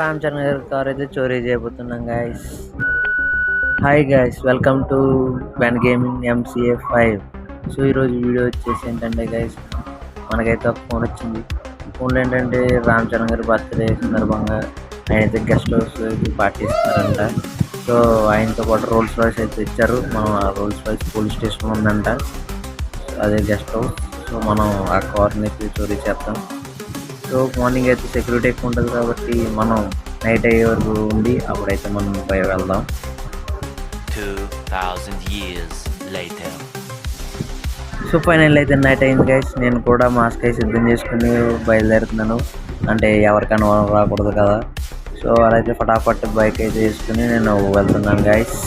రామచరణ్ గారి కార్ అయితే చోరీ చేయబోతున్నాం guys. Hi guys, welcome to ban gaming MCA5. So ఈరోజు వీడియో వచ్చేసి ఏంటంటే గైస్, మనకైతే ఒక ఫోన్ వచ్చింది. ఫోన్లో ఏంటంటే రామచరణ్ గారి బర్త్డే సందర్భంగా ఆయన అయితే గెస్ట్ హౌస్ పార్టీ ఇస్తున్నారంట. సో ఆయనతో పాటు రోల్స్ రాయ్స్ అయితే ఇచ్చారు. మనం ఆ రోల్స్ రాయ్స్ పోలీస్ స్టేషన్ ఉందంట, అదే గెస్ట్ హౌస్. సో మనం ఆ కార్ని అయితే చోరీ చేస్తాం. సో మార్నింగ్ అయితే సెక్యూరిటీ ఎక్కువ ఉంటుంది కాబట్టి మనం నైట్ అయ్యే వరకు ఉండి అప్పుడైతే మనం బయట వెళ్దాం. 2000 years later. సో ఫైనల్ అయితే నైట్ అయింది గైస్. నేను కూడా మాస్క్ అయి సిద్ధం చేసుకుని బయలుదేరుతున్నాను, అంటే ఎవరికైనా రాకూడదు కదా. సో అలా అయితే ఫటాఫట్ బైక్ అయితే వేసుకుని నేను వెళ్తున్నాను గైస్.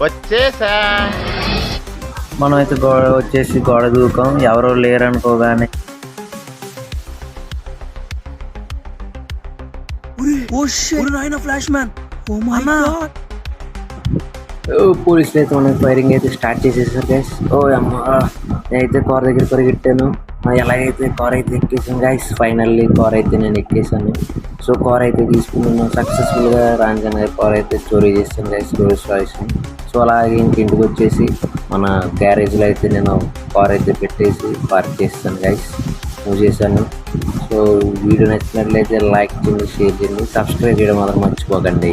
వచ్చేసా మనం అయితే వచ్చేసి గోడ దూకం, ఎవరో లేరు అనుకోగానే పోలీసులు అయితే మనకి ఫైరింగ్ అయితే స్టార్ట్ చేసేసారు గైస్. ఓ అమ్మ, నేనైతే కార్ దగ్గర పరిగెట్టాను. ఎలాగైతే కార్ అయితే ఎక్కేసాను గైస్. ఫైనల్లీ కార్ అయితే నేను ఎక్కేసాను. సో కార్ అయితే తీసుకున్నాను సక్సెస్ఫుల్గా. రాంజన్ గారి కార్ అయితే చోరీ చేస్తాను గైస్, రోల్స్ రాయ్స్. సో అలాగే ఇంటికి వచ్చేసి మన గ్యారేజ్లో అయితే నేను కార్ అయితే పెట్టేసి పార్క్ చేస్తాను గైస్. మూవ్ చేశాను. సో వీడియో నచ్చినట్లయితే లైక్ చేయండి, షేర్ చేయండి, సబ్స్క్రైబ్ చేయడం మాత్రం మర్చిపోకండి.